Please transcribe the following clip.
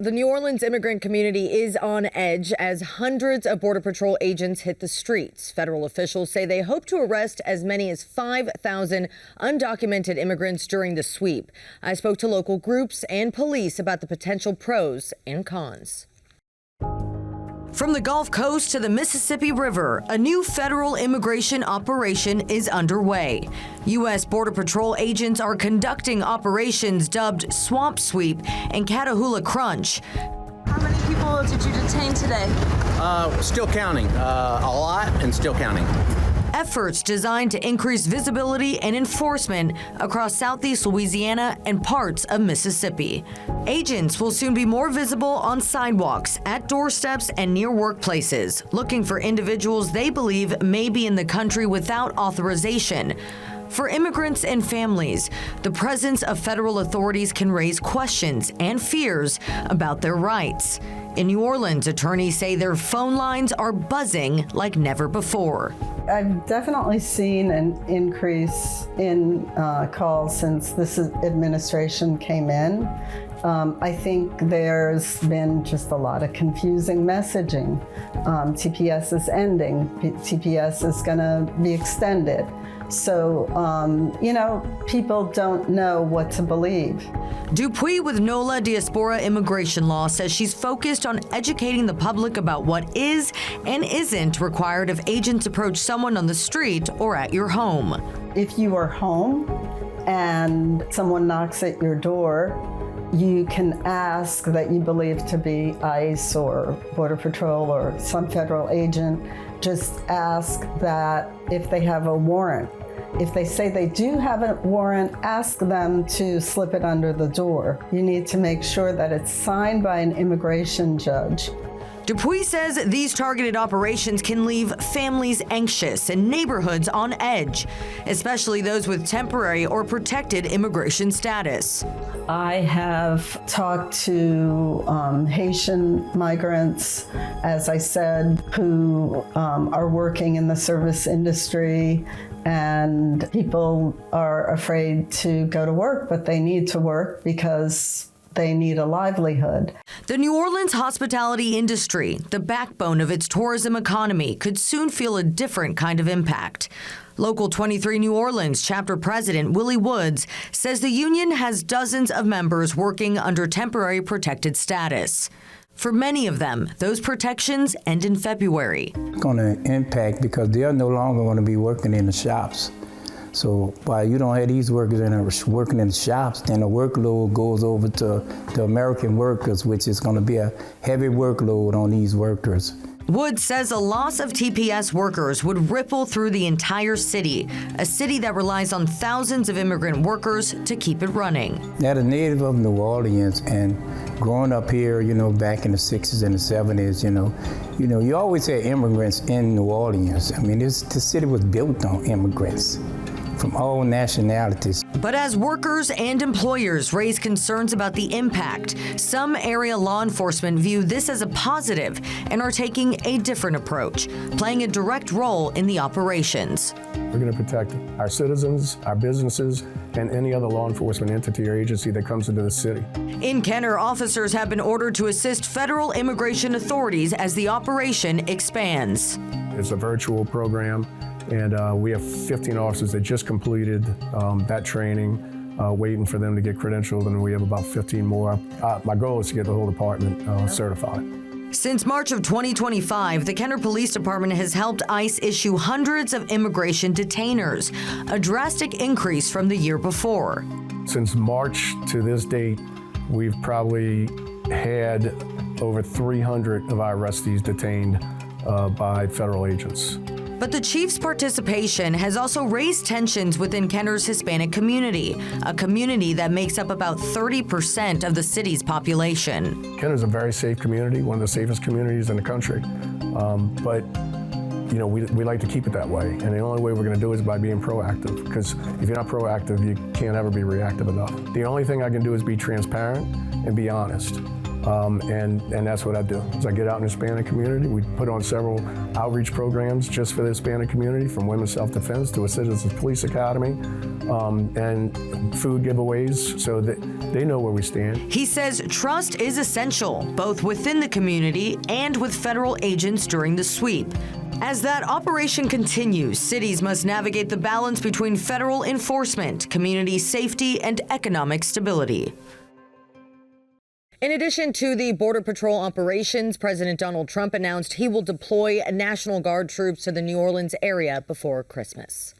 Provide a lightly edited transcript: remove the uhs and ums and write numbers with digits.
The New Orleans immigrant community is on edge as hundreds of Border Patrol agents hit the streets. Federal officials say they hope to arrest as many as 5,000 undocumented immigrants during the sweep. I spoke to local groups and police about the potential pros and cons. From the Gulf Coast to the Mississippi River, a new federal immigration operation is underway. U.S. Border Patrol agents are conducting operations dubbed Swamp Sweep and Catahoula Crunch. How many people did you detain today? Still counting. A lot and still counting. Efforts designed to increase visibility and enforcement across southeast Louisiana and parts of Mississippi. Agents will soon be more visible on sidewalks, at doorsteps, and near workplaces, looking for individuals they believe may be in the country without authorization. For immigrants and families, the presence of federal authorities can raise questions and fears about their rights. In New Orleans, attorneys say their phone lines are buzzing like never before. I've definitely seen an increase in calls since this administration came in. I think there's been just a lot of confusing messaging. TPS is ending. TPS is going to be extended. So, people don't know what to believe. Dupuis with NOLA Diaspora Immigration Law says she's focused on educating the public about what is and isn't required if agents approach someone on the street or at your home. If you are home and someone knocks at your door, you can ask that you believe to be ICE or Border Patrol or some federal agent. Just ask that if they have a warrant. If they say they do have a warrant, ask them to slip it under the door. You need to make sure that it's signed by an immigration judge. Dupuis says these targeted operations can leave families anxious and neighborhoods on edge, especially those with temporary or protected immigration status. I have talked to Haitian migrants, as I said, who are working in the service industry, and people are afraid to go to work, but they need to work because they need a livelihood. The New Orleans hospitality industry, the backbone of its tourism economy, could soon feel a different kind of impact. Local 23 New Orleans chapter president Willie Woods says the union has dozens of members working under temporary protected status. For many of them, those protections end in February. It's going to impact because they're no longer going to be working in the shops. So while you don't have these workers working in the shops, then the workload goes over to the American workers, which is going to be a heavy workload on these workers. Woods says a loss of TPS workers would ripple through the entire city, a city that relies on thousands of immigrant workers to keep it running. As a native of New Orleans and growing up here, back in the 60s and the 70s, you always had immigrants in New Orleans. I mean, the city was built on immigrants from all nationalities. But as workers and employers raise concerns about the impact, some area law enforcement view this as a positive and are taking a different approach, playing a direct role in the operations. We're going to protect our citizens, our businesses, and any other law enforcement entity or agency that comes into the city. In Kenner, officers have been ordered to assist federal immigration authorities as the operation expands. It's a virtual program. And we have 15 officers that just completed that training, waiting for them to get credentialed, and we have about 15 more. My goal is to get the whole department certified. Since March of 2025, the Kenner Police Department has helped ICE issue hundreds of immigration detainers, a drastic increase from the year before. Since March to this date, we've probably had over 300 of our arrestees detained by federal agents. But the chief's participation has also raised tensions within Kenner's Hispanic community, a community that makes up about 30% of the city's population. Kenner's a very safe community, one of the safest communities in the country. But we like to keep it that way. And the only way we're going to do it is by being proactive, because if you're not proactive, you can't ever be reactive enough. The only thing I can do is be transparent and be honest. And that's what I do. Is I get out in the Hispanic community. We put on several outreach programs just for the Hispanic community, from women's self-defense to a citizens police academy. and food giveaways so that they know where we stand. He says trust is essential, both within the community and with federal agents during the sweep. As that operation continues, cities must navigate the balance between federal enforcement, community safety, and economic stability. In addition to the Border Patrol operations, President Donald Trump announced he will deploy National Guard troops to the New Orleans area before Christmas.